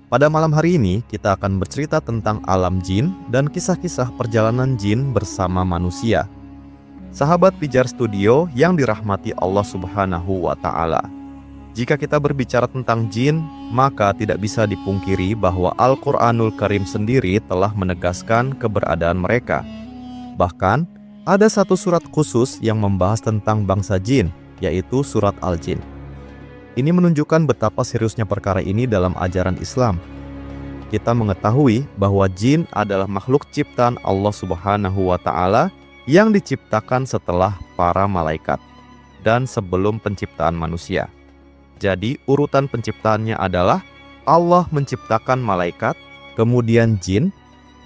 Pada malam hari ini, kita akan bercerita tentang alam jin dan kisah-kisah perjalanan jin bersama manusia. Sahabat Pijar Studio yang dirahmati Allah Subhanahu wa Ta'ala. Jika kita berbicara tentang jin, maka tidak bisa dipungkiri bahwa Al-Quranul Karim sendiri telah menegaskan keberadaan mereka. Bahkan, ada satu surat khusus yang membahas tentang bangsa jin, yaitu surat Al-Jin. Ini menunjukkan betapa seriusnya perkara ini dalam ajaran Islam. Kita mengetahui bahwa jin adalah makhluk ciptaan Allah Subhanahu wa Ta'ala yang diciptakan setelah para malaikat dan sebelum penciptaan manusia. Jadi urutan penciptaannya adalah Allah menciptakan malaikat, kemudian jin,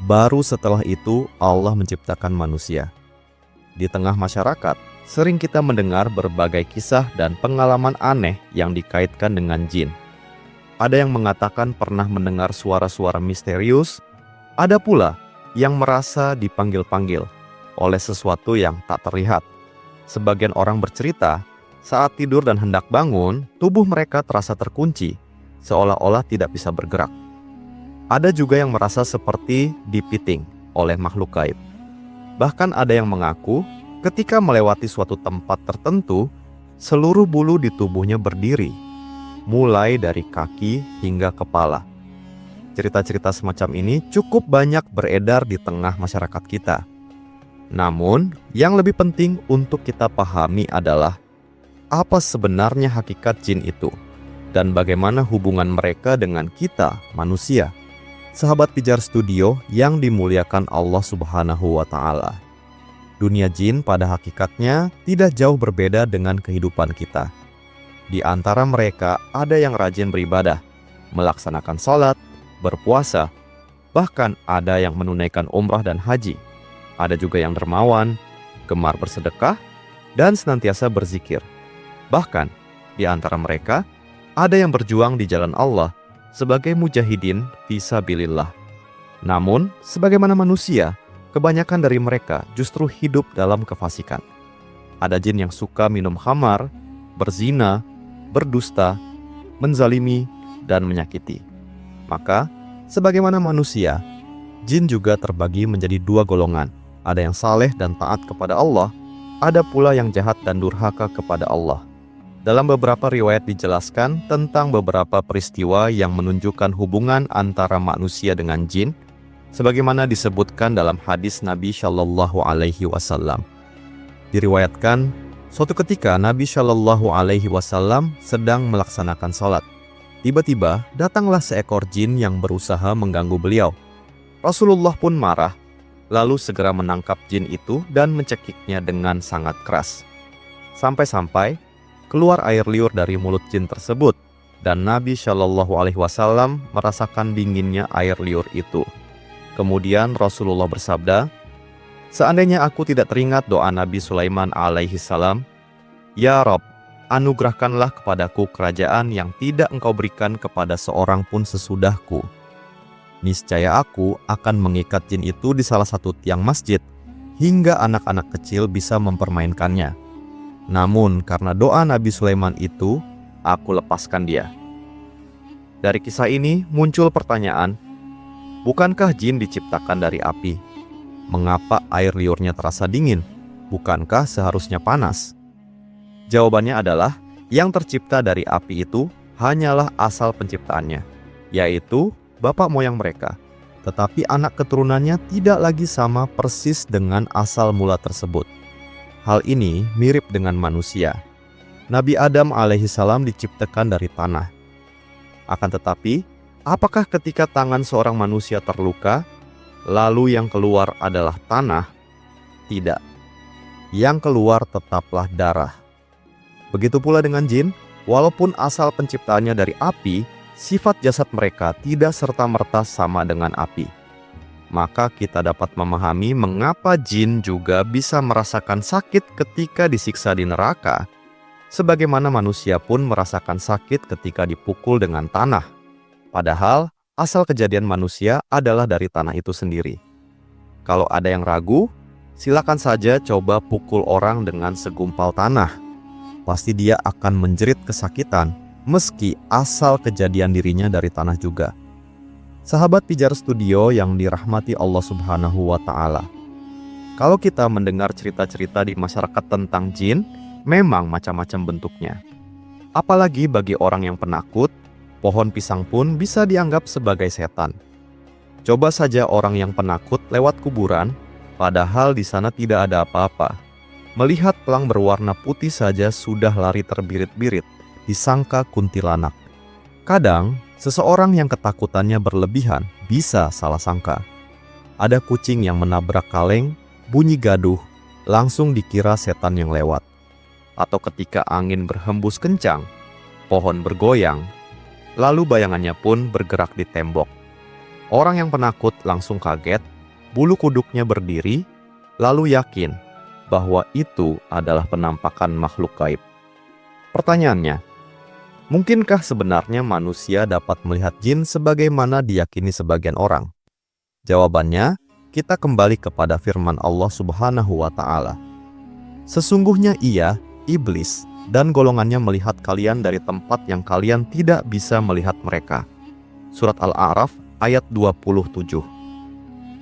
baru setelah itu Allah menciptakan manusia. Di tengah masyarakat, sering kita mendengar berbagai kisah dan pengalaman aneh yang dikaitkan dengan jin. Ada yang mengatakan pernah mendengar suara-suara misterius, ada pula yang merasa dipanggil-panggil oleh sesuatu yang tak terlihat. Sebagian orang bercerita, saat tidur dan hendak bangun, tubuh mereka terasa terkunci, seolah-olah tidak bisa bergerak. Ada juga yang merasa seperti dipiting oleh makhluk gaib. Bahkan ada yang mengaku, ketika melewati suatu tempat tertentu, seluruh bulu di tubuhnya berdiri, mulai dari kaki hingga kepala. Cerita-cerita semacam ini cukup banyak beredar di tengah masyarakat kita. Namun, yang lebih penting untuk kita pahami adalah apa sebenarnya hakikat jin itu dan bagaimana hubungan mereka dengan kita, manusia. Sahabat Pijar Studio yang dimuliakan Allah Subhanahu wa Ta'ala. Dunia jin pada hakikatnya tidak jauh berbeda dengan kehidupan kita. Di antara mereka ada yang rajin beribadah, melaksanakan sholat, berpuasa, bahkan ada yang menunaikan umrah dan haji. Ada juga yang dermawan, gemar bersedekah, dan senantiasa berzikir. Bahkan di antara mereka ada yang berjuang di jalan Allah sebagai mujahidin fisabilillah. Namun, sebagaimana manusia, kebanyakan dari mereka justru hidup dalam kefasikan. Ada jin yang suka minum khamar, berzina, berdusta, menzalimi, dan menyakiti. Maka, sebagaimana manusia, jin juga terbagi menjadi dua golongan. Ada yang saleh dan taat kepada Allah, ada pula yang jahat dan durhaka kepada Allah. Dalam beberapa riwayat dijelaskan tentang beberapa peristiwa yang menunjukkan hubungan antara manusia dengan jin, sebagaimana disebutkan dalam hadis Nabi Shallallahu Alaihi Wasallam. Diriwayatkan, suatu ketika Nabi Shallallahu Alaihi Wasallam sedang melaksanakan sholat. Tiba-tiba datanglah seekor jin yang berusaha mengganggu beliau. Rasulullah pun marah, lalu segera menangkap jin itu dan mencekiknya dengan sangat keras. Sampai-sampai keluar air liur dari mulut jin tersebut, dan Nabi Shallallahu Alaihi Wasallam merasakan dinginnya air liur itu. Kemudian Rasulullah bersabda, "Seandainya aku tidak teringat doa Nabi Sulaiman alaihi salam, Ya Rob, anugerahkanlah kepadaku kerajaan yang tidak engkau berikan kepada seorang pun sesudahku. Niscaya aku akan mengikat jin itu di salah satu tiang masjid, hingga anak-anak kecil bisa mempermainkannya. Namun karena doa Nabi Sulaiman itu, aku lepaskan dia." Dari kisah ini muncul pertanyaan, bukankah jin diciptakan dari api? Mengapa air liurnya terasa dingin? Bukankah seharusnya panas? Jawabannya adalah, yang tercipta dari api itu hanyalah asal penciptaannya, yaitu bapak moyang mereka. Tetapi anak keturunannya tidak lagi sama persis dengan asal mula tersebut. Hal ini mirip dengan manusia. Nabi Adam alaihissalam diciptakan dari tanah. Akan tetapi, apakah ketika tangan seorang manusia terluka, lalu yang keluar adalah tanah? Tidak. Yang keluar tetaplah darah. Begitu pula dengan jin, walaupun asal penciptaannya dari api, sifat jasad mereka tidak serta-merta sama dengan api. Maka kita dapat memahami mengapa jin juga bisa merasakan sakit ketika disiksa di neraka, sebagaimana manusia pun merasakan sakit ketika dipukul dengan tanah. Padahal, asal kejadian manusia adalah dari tanah itu sendiri. Kalau ada yang ragu, silakan saja coba pukul orang dengan segumpal tanah. Pasti dia akan menjerit kesakitan, meski asal kejadian dirinya dari tanah juga. Sahabat Pijar Studio yang dirahmati Allah Subhanahu wa Ta'ala. Kalau kita mendengar cerita-cerita di masyarakat tentang jin, memang macam-macam bentuknya. Apalagi bagi orang yang penakut, pohon pisang pun bisa dianggap sebagai setan. Coba saja orang yang penakut lewat kuburan, padahal di sana tidak ada apa-apa. Melihat pelang berwarna putih saja sudah lari terbirit-birit, disangka kuntilanak. Kadang, seseorang yang ketakutannya berlebihan bisa salah sangka. Ada kucing yang menabrak kaleng, bunyi gaduh, langsung dikira setan yang lewat. Atau ketika angin berhembus kencang, pohon bergoyang, lalu bayangannya pun bergerak di tembok. Orang yang penakut langsung kaget, bulu kuduknya berdiri, lalu yakin bahwa itu adalah penampakan makhluk gaib. Pertanyaannya, mungkinkah sebenarnya manusia dapat melihat jin sebagaimana diyakini sebagian orang? Jawabannya, kita kembali kepada firman Allah Subhanahu wa Ta'ala. Sesungguhnya ia, iblis, dan golongannya melihat kalian dari tempat yang kalian tidak bisa melihat mereka. Surat Al-A'raf ayat 27.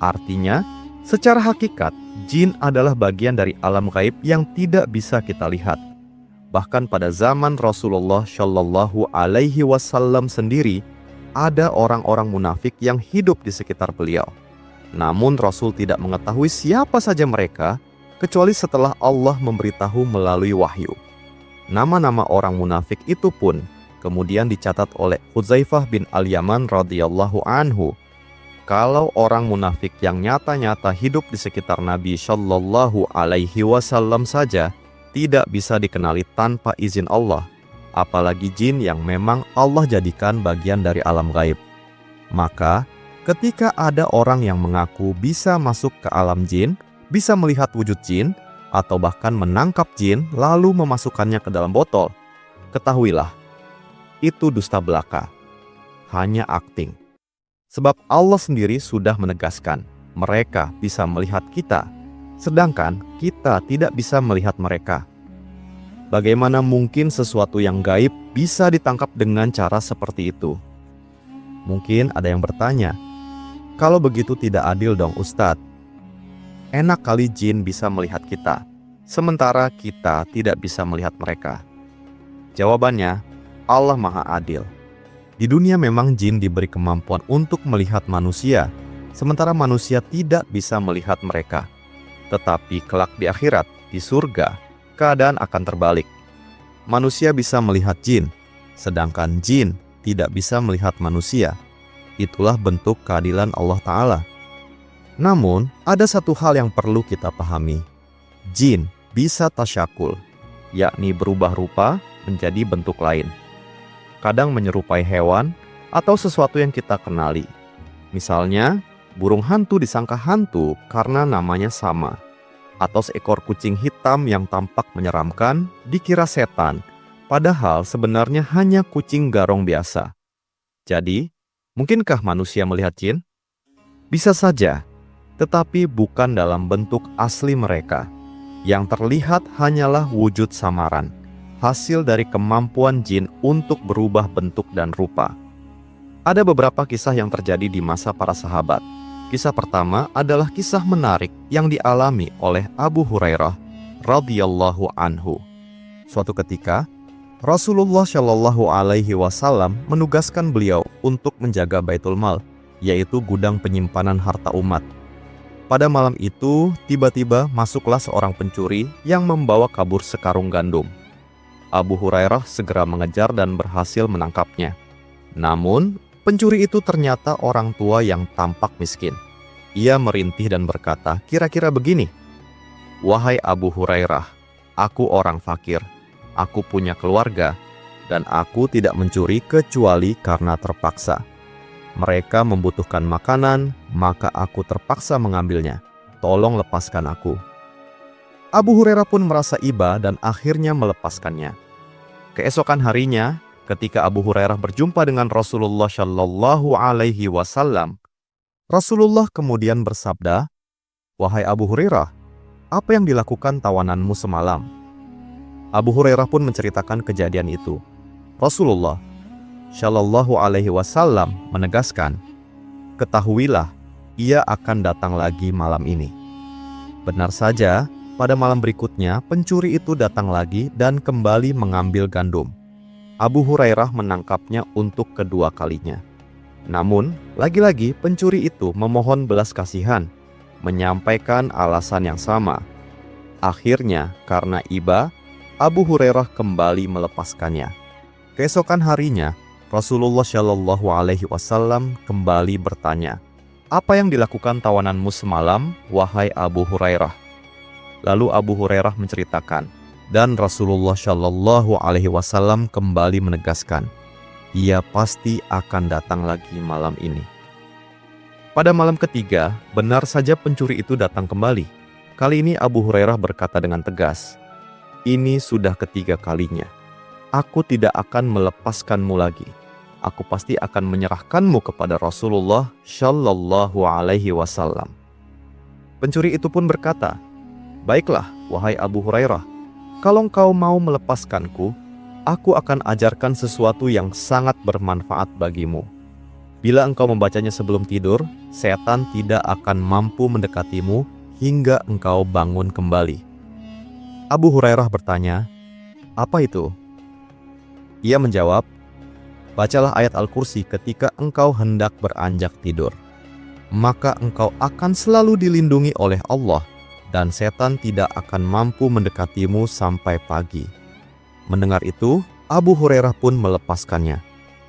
Artinya, secara hakikat, jin adalah bagian dari alam gaib yang tidak bisa kita lihat. Bahkan pada zaman Rasulullah Shallallahu Alaihi Wasallam sendiri, ada orang-orang munafik yang hidup di sekitar beliau. Namun Rasul tidak mengetahui siapa saja mereka, kecuali setelah Allah memberitahu melalui wahyu. Nama-nama orang munafik itu pun kemudian dicatat oleh Hudzaifah bin Al-Yaman radhiyallahu anhu. Kalau orang munafik yang nyata-nyata hidup di sekitar Nabi Shallallahu Alaihi Wasallam saja tidak bisa dikenali tanpa izin Allah, apalagi jin yang memang Allah jadikan bagian dari alam gaib. Maka, ketika ada orang yang mengaku bisa masuk ke alam jin, bisa melihat wujud jin, atau bahkan menangkap jin lalu memasukkannya ke dalam botol, ketahuilah, itu dusta belaka, hanya akting. Sebab Allah sendiri sudah menegaskan, mereka bisa melihat kita, sedangkan kita tidak bisa melihat mereka. Bagaimana mungkin sesuatu yang gaib bisa ditangkap dengan cara seperti itu? Mungkin ada yang bertanya, kalau begitu tidak adil dong Ustadz. Enak kali jin bisa melihat kita, sementara kita tidak bisa melihat mereka. Jawabannya, Allah Maha Adil. Di dunia memang jin diberi kemampuan untuk melihat manusia, sementara manusia tidak bisa melihat mereka. Tetapi kelak di akhirat, di surga, keadaan akan terbalik. Manusia bisa melihat jin, sedangkan jin tidak bisa melihat manusia. Itulah bentuk keadilan Allah Ta'ala. Namun, ada satu hal yang perlu kita pahami. Jin bisa tasyakul, yakni berubah rupa menjadi bentuk lain. Kadang menyerupai hewan atau sesuatu yang kita kenali. Misalnya, burung hantu disangka hantu karena namanya sama. Atau seekor kucing hitam yang tampak menyeramkan dikira setan, padahal sebenarnya hanya kucing garong biasa. Jadi, mungkinkah manusia melihat jin? Bisa saja, tetapi bukan dalam bentuk asli mereka. Yang terlihat hanyalah wujud samaran, hasil dari kemampuan jin untuk berubah bentuk dan rupa. Ada beberapa kisah yang terjadi di masa para sahabat. Kisah pertama adalah kisah menarik yang dialami oleh Abu Hurairah radhiyallahu anhu. Suatu ketika, Rasulullah Shallallahu Alaihi Wasallam menugaskan beliau untuk menjaga Baitul Mal, yaitu gudang penyimpanan harta umat. Pada malam itu, tiba-tiba masuklah seorang pencuri yang membawa kabur sekarung gandum. Abu Hurairah segera mengejar dan berhasil menangkapnya. Namun, pencuri itu ternyata orang tua yang tampak miskin. Ia merintih dan berkata, kira-kira begini, "Wahai Abu Hurairah, aku orang fakir, aku punya keluarga, dan aku tidak mencuri kecuali karena terpaksa. Mereka membutuhkan makanan, maka aku terpaksa mengambilnya. Tolong lepaskan aku." Abu Hurairah pun merasa iba dan akhirnya melepaskannya. Keesokan harinya, ketika Abu Hurairah berjumpa dengan Rasulullah Shallallahu Alaihi Wasallam, Rasulullah kemudian bersabda, "Wahai Abu Hurairah, apa yang dilakukan tawananmu semalam?" Abu Hurairah pun menceritakan kejadian itu. Rasulullah Shallallahu Alaihi Wasallam menegaskan, ketahuilah, ia akan datang lagi malam ini." Benar saja, pada malam berikutnya pencuri itu datang lagi dan kembali mengambil gandum. Abu Hurairah menangkapnya untuk kedua kalinya. Namun, lagi-lagi pencuri itu memohon belas kasihan, menyampaikan alasan yang sama. Akhirnya, karena iba, Abu Hurairah kembali melepaskannya. Keesokan harinya, Rasulullah Shallallahu Alaihi Wasallam kembali bertanya, "Apa yang dilakukan tawananmu semalam, wahai Abu Hurairah?" Lalu Abu Hurairah menceritakan, dan Rasulullah Shallallahu Alaihi Wasallam kembali menegaskan, "Ia pasti akan datang lagi malam ini." Pada malam ketiga, benar saja pencuri itu datang kembali. Kali ini Abu Hurairah berkata dengan tegas, "Ini sudah ketiga kalinya. Aku tidak akan melepaskanmu lagi. Aku pasti akan menyerahkanmu kepada Rasulullah Shallallahu Alaihi Wasallam." Pencuri itu pun berkata, "Baiklah, wahai Abu Hurairah, kalau engkau mau melepaskanku, aku akan ajarkan sesuatu yang sangat bermanfaat bagimu. Bila engkau membacanya sebelum tidur, setan tidak akan mampu mendekatimu hingga engkau bangun kembali." Abu Hurairah bertanya, "Apa itu?" Ia menjawab, "Bacalah ayat Al-Kursi ketika engkau hendak beranjak tidur. Maka engkau akan selalu dilindungi oleh Allah dan setan tidak akan mampu mendekatimu sampai pagi." Mendengar itu, Abu Hurairah pun melepaskannya.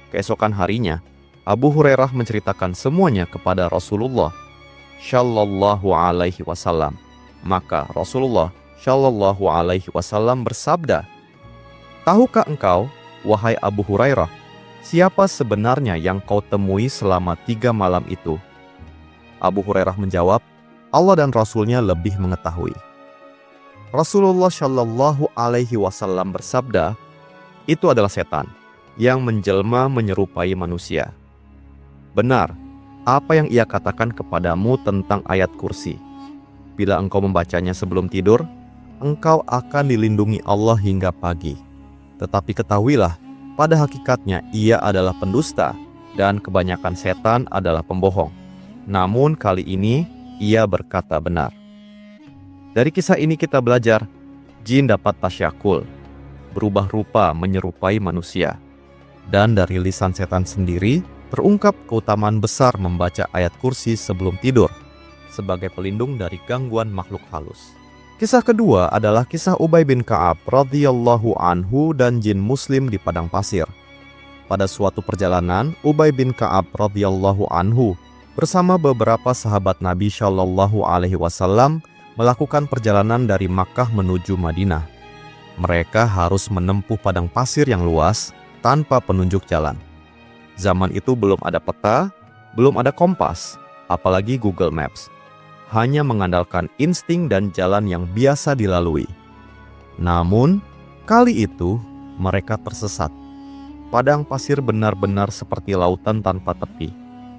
Keesokan harinya, Abu Hurairah menceritakan semuanya kepada Rasulullah Shallallahu Alaihi Wasallam. Maka Rasulullah Shallallahu Alaihi Wasallam bersabda, "Tahukah engkau, wahai Abu Hurairah, siapa sebenarnya yang kau temui selama 3 malam itu?" Abu Hurairah menjawab, "Allah dan Rasulnya lebih mengetahui." Rasulullah Shallallahu Alaihi Wasallam bersabda, "Itu adalah setan yang menjelma menyerupai manusia. Benar, apa yang ia katakan kepadamu tentang ayat kursi. Bila engkau membacanya sebelum tidur, engkau akan dilindungi Allah hingga pagi. Tetapi ketahuilah, pada hakikatnya ia adalah pendusta dan kebanyakan setan adalah pembohong. Namun kali ini ia berkata benar." Dari kisah ini kita belajar, jin dapat tasyakul, berubah rupa menyerupai manusia. Dan dari lisan setan sendiri, terungkap keutamaan besar membaca ayat kursi sebelum tidur, sebagai pelindung dari gangguan makhluk halus. Kisah kedua adalah kisah Ubay bin Ka'ab radhiyallahu anhu dan jin muslim di padang pasir. Pada suatu perjalanan, Ubay bin Ka'ab radhiyallahu anhu bersama beberapa sahabat Nabi Shallallahu Alaihi Wasallam melakukan perjalanan dari Makkah menuju Madinah. Mereka harus menempuh padang pasir yang luas tanpa penunjuk jalan. Zaman itu belum ada peta, belum ada kompas, apalagi Google Maps. Hanya mengandalkan insting dan jalan yang biasa dilalui. Namun, kali itu mereka tersesat. Padang pasir benar-benar seperti lautan tanpa tepi.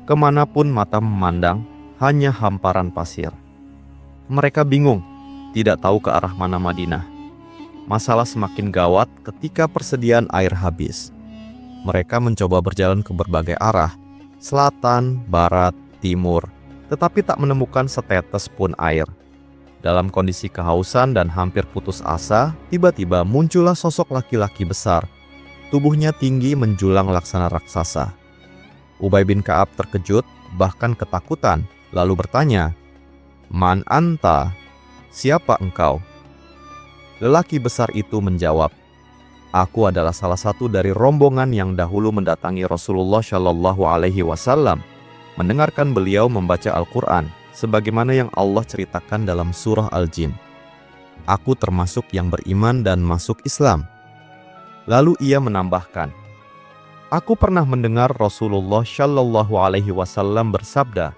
Kemanapun mata memandang, hanya hamparan pasir. Mereka bingung, tidak tahu ke arah mana Madinah. Masalah semakin gawat ketika persediaan air habis. Mereka mencoba berjalan ke berbagai arah, selatan, barat, timur, tetapi tak menemukan setetes pun air. Dalam kondisi kehausan dan hampir putus asa, tiba-tiba muncullah sosok laki-laki besar. Tubuhnya tinggi menjulang laksana raksasa. Ubay bin Ka'ab terkejut, bahkan ketakutan, lalu bertanya, "Man anta? Siapa engkau?" Lelaki besar itu menjawab, "Aku adalah salah satu dari rombongan yang dahulu mendatangi Rasulullah Shallallahu Alaihi Wasallam, mendengarkan beliau membaca Al-Quran, sebagaimana yang Allah ceritakan dalam surah Al-Jin. Aku termasuk yang beriman dan masuk Islam." Lalu ia menambahkan, "Aku pernah mendengar Rasulullah Shallallahu Alaihi Wasallam bersabda,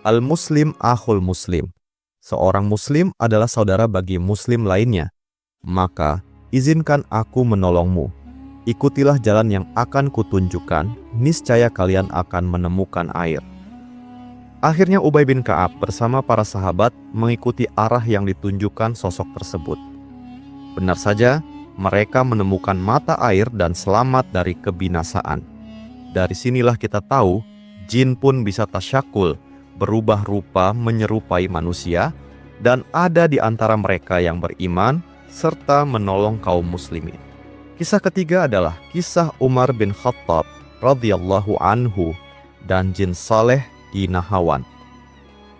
Al-Muslim akhul Muslim. Seorang Muslim adalah saudara bagi Muslim lainnya. Maka izinkan aku menolongmu. Ikutilah jalan yang akan kutunjukkan, niscaya kalian akan menemukan air." Akhirnya Ubay bin Ka'ab bersama para sahabat mengikuti arah yang ditunjukkan sosok tersebut. Benar saja, mereka menemukan mata air dan selamat dari kebinasaan. Dari sinilah kita tahu, jin pun bisa tasyakul, berubah rupa menyerupai manusia, dan ada di antara mereka yang beriman serta menolong kaum muslimin. Kisah ketiga adalah kisah Umar bin Khattab radhiyallahu anhu dan jin saleh di Nahawan.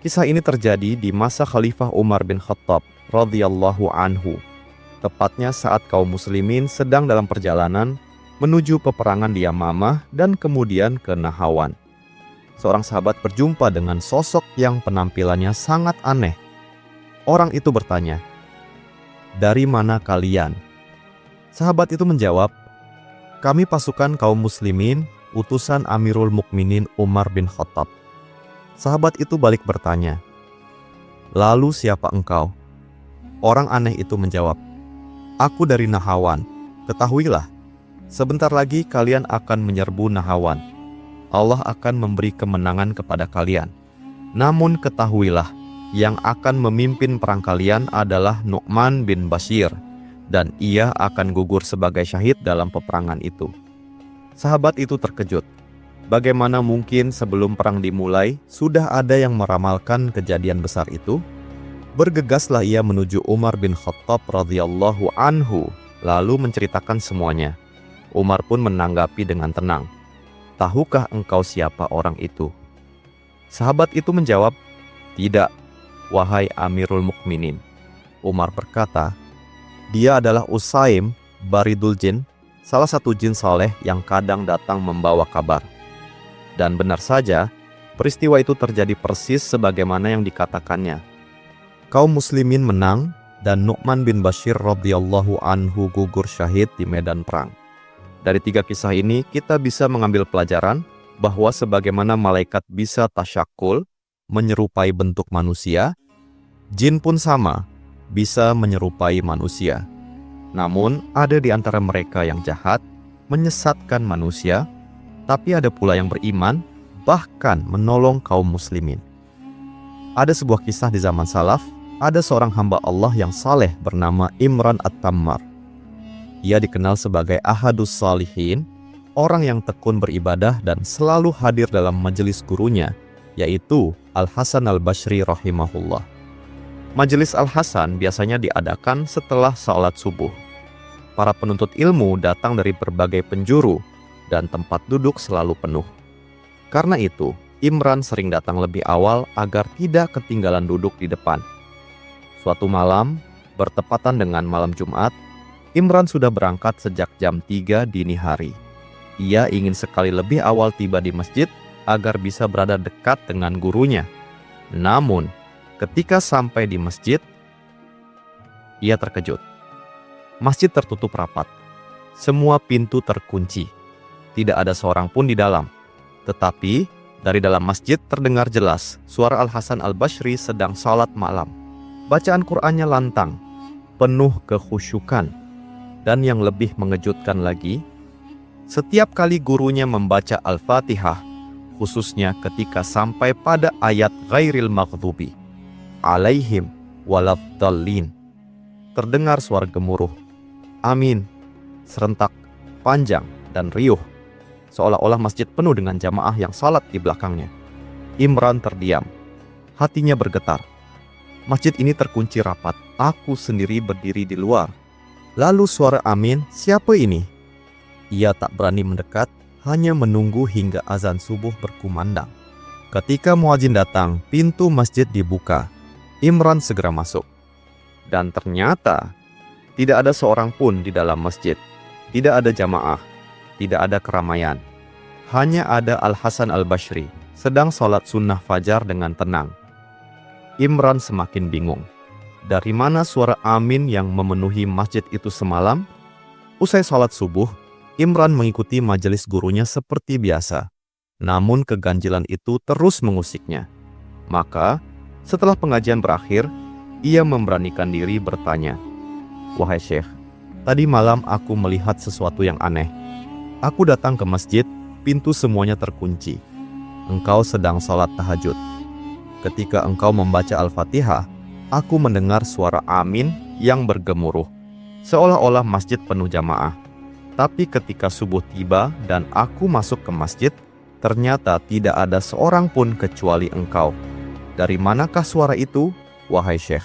Kisah ini terjadi di masa Khalifah Umar bin Khattab radhiyallahu anhu, tepatnya saat kaum muslimin sedang dalam perjalanan menuju peperangan di Yamamah dan kemudian ke Nahawan. Seorang sahabat berjumpa dengan sosok yang penampilannya sangat aneh. Orang itu bertanya, "Dari mana kalian?" Sahabat itu menjawab, "Kami pasukan kaum muslimin, utusan Amirul Mukminin Umar bin Khattab." Sahabat itu balik bertanya, "Lalu siapa engkau?" Orang aneh itu menjawab, "Aku dari Nahawan. Ketahuilah, sebentar lagi kalian akan menyerbu Nahawan. Allah akan memberi kemenangan kepada kalian. Namun ketahuilah, yang akan memimpin perang kalian adalah Nu'man bin Bashir, dan ia akan gugur sebagai syahid dalam peperangan itu." Sahabat itu terkejut. Bagaimana mungkin sebelum perang dimulai sudah ada yang meramalkan kejadian besar itu? Bergegaslah ia menuju Umar bin Khattab radhiyallahu anhu, lalu menceritakan semuanya. Umar pun menanggapi dengan tenang, "Tahukah engkau siapa orang itu?" Sahabat itu menjawab, "Tidak, wahai Amirul Mukminin." Umar berkata, "Dia adalah Usaim Baridul Jin, salah satu jin saleh yang kadang datang membawa kabar." Dan benar saja, peristiwa itu terjadi persis sebagaimana yang dikatakannya. Kaum muslimin menang dan Nu'man bin Bashir radhiyallahu anhu gugur syahid di medan perang. Dari tiga kisah ini kita bisa mengambil pelajaran bahwa sebagaimana malaikat bisa tasyakul, menyerupai bentuk manusia, jin pun sama, bisa menyerupai manusia. Namun ada di antara mereka yang jahat, menyesatkan manusia, tapi ada pula yang beriman, bahkan menolong kaum muslimin. Ada sebuah kisah di zaman salaf, ada seorang hamba Allah yang saleh bernama Imran At-Tammar. Ia dikenal sebagai Ahadus Salihin, orang yang tekun beribadah dan selalu hadir dalam majelis gurunya, yaitu Al-Hasan Al-Bashri rahimahullah. Majelis Al-Hasan biasanya diadakan setelah salat subuh. Para penuntut ilmu datang dari berbagai penjuru dan tempat duduk selalu penuh. Karena itu, Imran sering datang lebih awal agar tidak ketinggalan duduk di depan. Suatu malam, bertepatan dengan malam Jumat, Imran sudah berangkat sejak jam 3 dini hari. Ia ingin sekali lebih awal tiba di masjid agar bisa berada dekat dengan gurunya. Namun, ketika sampai di masjid, ia terkejut. Masjid tertutup rapat. Semua pintu terkunci. Tidak ada seorang pun di dalam. Tetapi, dari dalam masjid terdengar jelas suara Al-Hasan Al-Bashri sedang salat malam. Bacaan Qur'annya lantang, penuh kekhusyukan. Dan yang lebih mengejutkan lagi, setiap kali gurunya membaca Al-Fatihah, khususnya ketika sampai pada ayat ghairil maghdubi alaihim waladdallin, terdengar suara gemuruh, amin, serentak, panjang, dan riuh, seolah-olah masjid penuh dengan jamaah yang salat di belakangnya. Imran terdiam, hatinya bergetar. Masjid ini terkunci rapat, aku sendiri berdiri di luar. Lalu suara amin, siapa ini? Ia tak berani mendekat, hanya menunggu hingga azan subuh berkumandang. Ketika muadzin datang, pintu masjid dibuka. Imran segera masuk. Dan ternyata tidak ada seorang pun di dalam masjid. Tidak ada jamaah, tidak ada keramaian. Hanya ada Al-Hasan Al-Bashri sedang sholat sunnah fajar dengan tenang. Imran semakin bingung. Dari mana suara amin yang memenuhi masjid itu semalam? Usai sholat subuh, Imran mengikuti majelis gurunya seperti biasa. Namun keganjilan itu terus mengusiknya. Maka, setelah pengajian berakhir, ia memberanikan diri bertanya, "Wahai Syekh, tadi malam aku melihat sesuatu yang aneh. Aku datang ke masjid, pintu semuanya terkunci. Engkau sedang sholat tahajud. Ketika engkau membaca Al-Fatihah, aku mendengar suara amin yang bergemuruh, seolah-olah masjid penuh jamaah. Tapi ketika subuh tiba dan aku masuk ke masjid, Ternyata tidak ada seorang pun kecuali engkau. Dari manakah suara itu, wahai Syekh?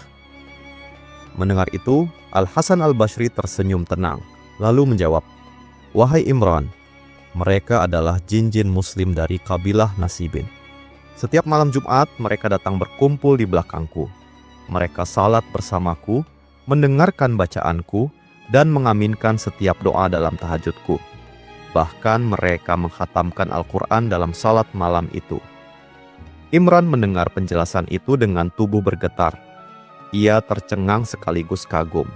Mendengar itu, Al-Hasan Al-Basri tersenyum tenang, lalu menjawab, wahai Imran, mereka adalah jin-jin muslim dari kabilah Nasibin. Setiap malam Jumat mereka datang berkumpul di belakangku. Mereka salat bersamaku, mendengarkan bacaanku, dan mengaminkan setiap doa dalam tahajudku. Bahkan mereka menghatamkan Al-Quran dalam salat malam itu. Imran mendengar penjelasan itu dengan tubuh bergetar. Ia tercengang sekaligus kagum.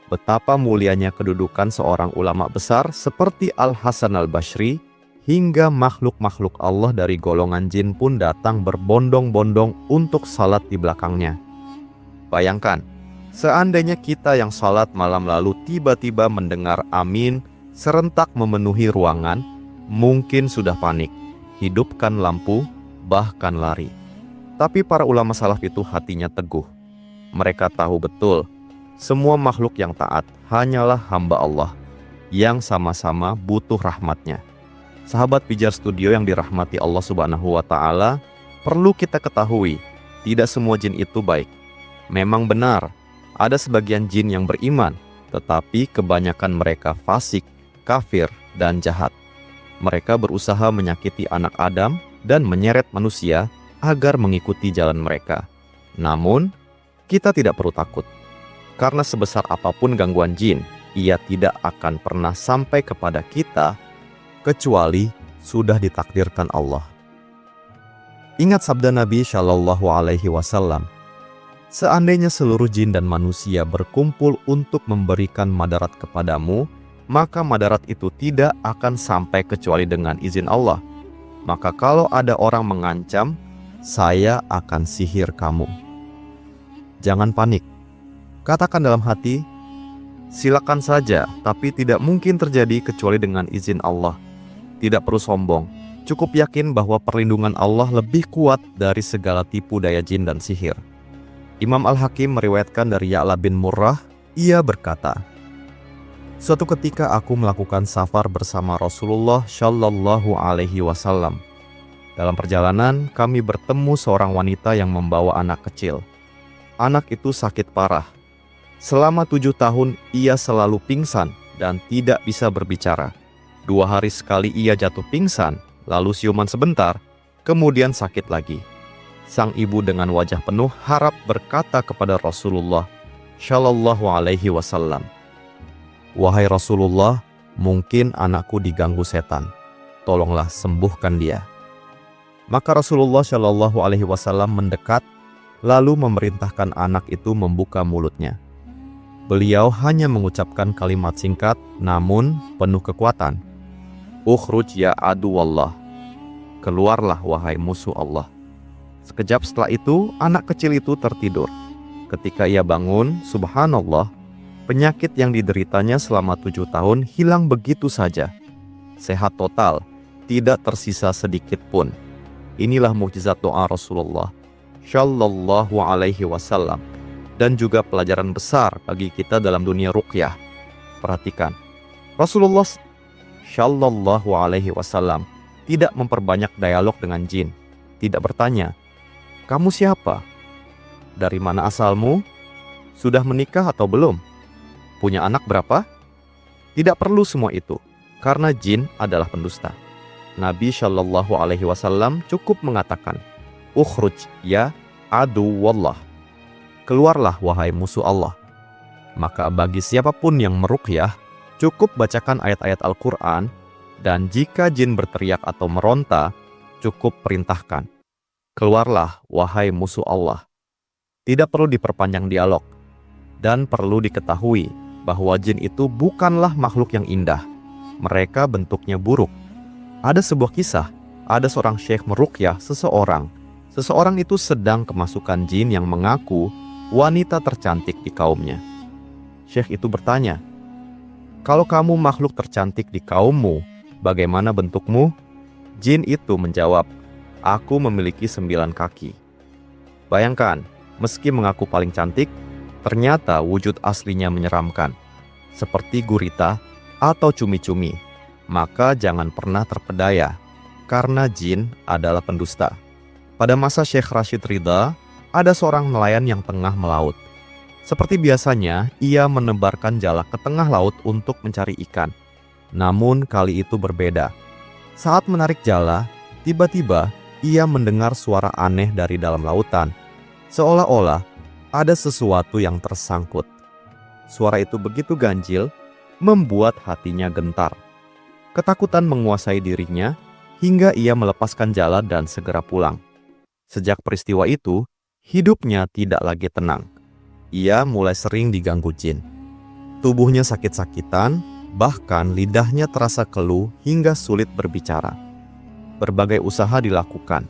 Betapa mulianya kedudukan seorang ulama besar seperti Al-Hasan Al-Basri, hingga makhluk-makhluk Allah dari golongan jin pun datang berbondong-bondong untuk salat di belakangnya. Bayangkan, seandainya kita yang salat malam lalu tiba-tiba mendengar amin serentak memenuhi ruangan, mungkin sudah panik, hidupkan lampu, bahkan lari. Tapi para ulama salaf itu hatinya teguh. Mereka tahu betul, semua makhluk yang taat hanyalah hamba Allah, yang sama-sama butuh rahmatnya. Sahabat Pijar Studio yang dirahmati Allah Subhanahu wa Ta'ala, perlu kita ketahui, tidak semua jin itu baik. Memang benar, ada sebagian jin yang beriman, tetapi kebanyakan mereka fasik, kafir, dan jahat. Mereka berusaha menyakiti anak Adam dan menyeret manusia agar mengikuti jalan mereka. Namun, kita tidak perlu takut. Karena sebesar apapun gangguan jin, ia tidak akan pernah sampai kepada kita, kecuali sudah ditakdirkan Allah. Ingat sabda Nabi Shallallahu Alaihi Wasallam, seandainya seluruh jin dan manusia berkumpul untuk memberikan madarat kepadamu, maka madarat itu tidak akan sampai kecuali dengan izin Allah. Maka kalau ada orang mengancam, saya akan sihir kamu. Jangan panik. Katakan dalam hati, silakan saja, tapi tidak mungkin terjadi kecuali dengan izin Allah. Tidak perlu sombong, cukup yakin bahwa perlindungan Allah lebih kuat dari segala tipu daya jin dan sihir. Imam Al-Hakim meriwayatkan dari Ya'la bin Murrah, ia berkata, suatu ketika aku melakukan safar bersama Rasulullah Shallallahu Alaihi Wasallam. Dalam perjalanan, kami bertemu seorang wanita yang membawa anak kecil. Anak itu sakit parah. Selama 7 tahun, ia selalu pingsan dan tidak bisa berbicara. 2 hari sekali ia jatuh pingsan, lalu siuman sebentar, kemudian sakit lagi. Sang ibu dengan wajah penuh harap berkata kepada Rasulullah Shallallahu Alaihi Wasallam, wahai Rasulullah, mungkin anakku diganggu setan. Tolonglah sembuhkan dia. Maka Rasulullah Shallallahu Alaihi Wasallam mendekat, lalu memerintahkan anak itu membuka mulutnya. Beliau hanya mengucapkan kalimat singkat, namun penuh kekuatan. Ukhruj ya aduwallah. Keluarlah wahai musuh Allah. Sekejap setelah itu, anak kecil itu tertidur. Ketika ia bangun, subhanallah, penyakit yang dideritanya selama 7 tahun hilang begitu saja. Sehat total, tidak tersisa sedikit pun. Inilah mukjizat doa Rasulullah Shallallahu Alaihi Wasallam, dan juga pelajaran besar bagi kita dalam dunia ruqyah. Perhatikan, Rasulullah Shallallahu Alaihi Wasallam tidak memperbanyak dialog dengan jin. Tidak bertanya, kamu siapa? Dari mana asalmu? Sudah menikah atau belum? Punya anak berapa? Tidak perlu semua itu, karena jin adalah pendusta. Nabi Shallallahu Alaihi Wasallam cukup mengatakan, ukhruj ya aduwallah. Keluarlah wahai musuh Allah. Maka bagi siapapun yang meruqyah, cukup bacakan ayat-ayat Al-Quran, dan jika jin berteriak atau meronta, cukup perintahkan, keluarlah wahai musuh Allah. Tidak perlu diperpanjang dialog, dan perlu diketahui bahwa jin itu bukanlah makhluk yang indah. Mereka bentuknya buruk. Ada sebuah kisah, ada seorang syekh meruqyah seseorang. Seseorang itu sedang kemasukan jin yang mengaku wanita tercantik di kaumnya. Syekh itu bertanya, kalau kamu makhluk tercantik di kaummu, bagaimana bentukmu? Jin itu menjawab, aku memiliki 9 kaki. Bayangkan, meski mengaku paling cantik, ternyata wujud aslinya menyeramkan, seperti gurita atau cumi-cumi. Maka jangan pernah terpedaya, karena jin adalah pendusta. Pada masa Syekh Rashid Ridha, ada seorang nelayan yang tengah melaut. Seperti biasanya, ia menebarkan jala ke tengah laut untuk mencari ikan. Namun kali itu berbeda. Saat menarik jala, tiba-tiba ia mendengar suara aneh dari dalam lautan. Seolah-olah ada sesuatu yang tersangkut. Suara itu begitu ganjil, membuat hatinya gentar. Ketakutan menguasai dirinya, hingga ia melepaskan jala dan segera pulang. Sejak peristiwa itu, hidupnya tidak lagi tenang. Ia mulai sering diganggu jin. Tubuhnya sakit-sakitan, bahkan lidahnya terasa keluh hingga sulit berbicara. Berbagai usaha dilakukan.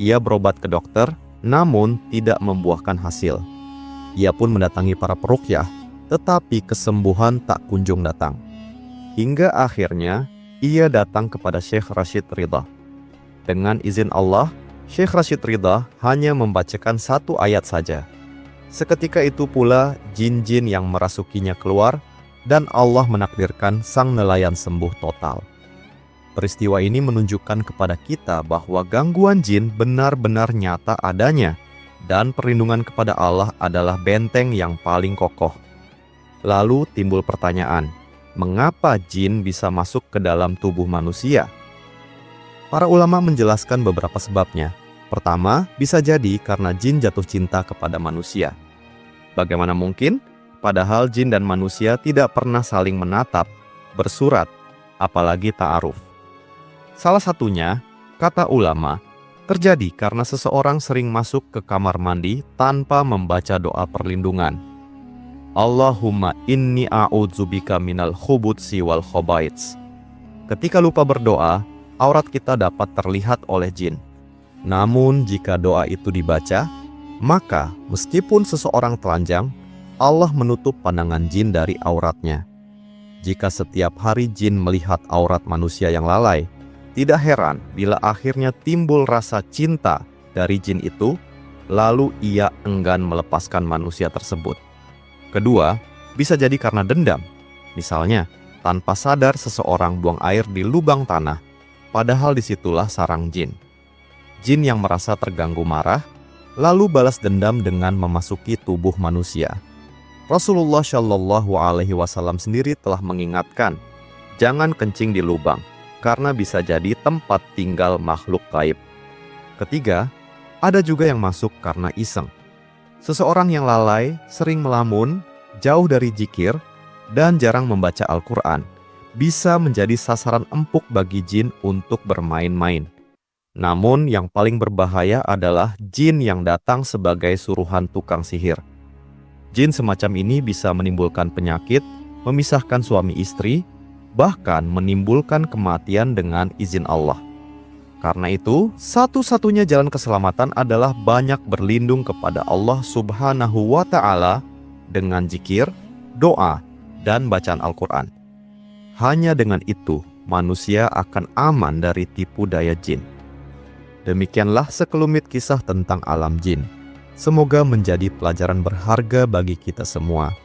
Ia berobat ke dokter, namun tidak membuahkan hasil. Ia pun mendatangi para peruqyah, tetapi kesembuhan tak kunjung datang. Hingga akhirnya, ia datang kepada Syekh Rashid Ridha. Dengan izin Allah, Syekh Rashid Ridha hanya membacakan satu ayat saja. Seketika itu pula jin-jin yang merasukinya keluar dan Allah menakdirkan sang nelayan sembuh total. Peristiwa ini menunjukkan kepada kita bahwa gangguan jin benar-benar nyata adanya dan perlindungan kepada Allah adalah benteng yang paling kokoh. Lalu timbul pertanyaan, mengapa jin bisa masuk ke dalam tubuh manusia? Para ulama menjelaskan beberapa sebabnya. Pertama, bisa jadi karena jin jatuh cinta kepada manusia. Bagaimana mungkin? Padahal jin dan manusia tidak pernah saling menatap, bersurat, apalagi ta'aruf. Salah satunya, kata ulama, terjadi karena seseorang sering masuk ke kamar mandi tanpa membaca doa perlindungan. Allahumma inni a'udzubika minal khubutsi wal khobaits. Ketika lupa berdoa, aurat kita dapat terlihat oleh jin. Namun jika doa itu dibaca, maka meskipun seseorang telanjang, Allah menutup pandangan jin dari auratnya. Jika setiap hari jin melihat aurat manusia yang lalai, tidak heran bila akhirnya timbul rasa cinta dari jin itu, lalu ia enggan melepaskan manusia tersebut. Kedua, bisa jadi karena dendam. Misalnya, tanpa sadar seseorang buang air di lubang tanah, padahal disitulah sarang jin. Jin yang merasa terganggu marah, lalu balas dendam dengan memasuki tubuh manusia. Rasulullah Shallallahu Alaihi Wasallam sendiri telah mengingatkan, jangan kencing di lubang, karena bisa jadi tempat tinggal makhluk gaib. Ketiga, ada juga yang masuk karena iseng. Seseorang yang lalai, sering melamun, jauh dari zikir, dan jarang membaca Al-Quran, bisa menjadi sasaran empuk bagi jin untuk bermain-main. Namun yang paling berbahaya adalah jin yang datang sebagai suruhan tukang sihir. Jin semacam ini bisa menimbulkan penyakit, memisahkan suami istri, bahkan menimbulkan kematian dengan izin Allah. Karena itu, satu-satunya jalan keselamatan adalah banyak berlindung kepada Allah Subhanahu wa Ta'ala dengan zikir, doa, dan bacaan Al-Quran. Hanya dengan itu, manusia akan aman dari tipu daya jin. Demikianlah sekelumit kisah tentang alam jin. Semoga menjadi pelajaran berharga bagi kita semua.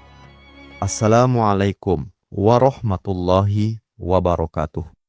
Assalamualaikum warahmatullahi wabarakatuh.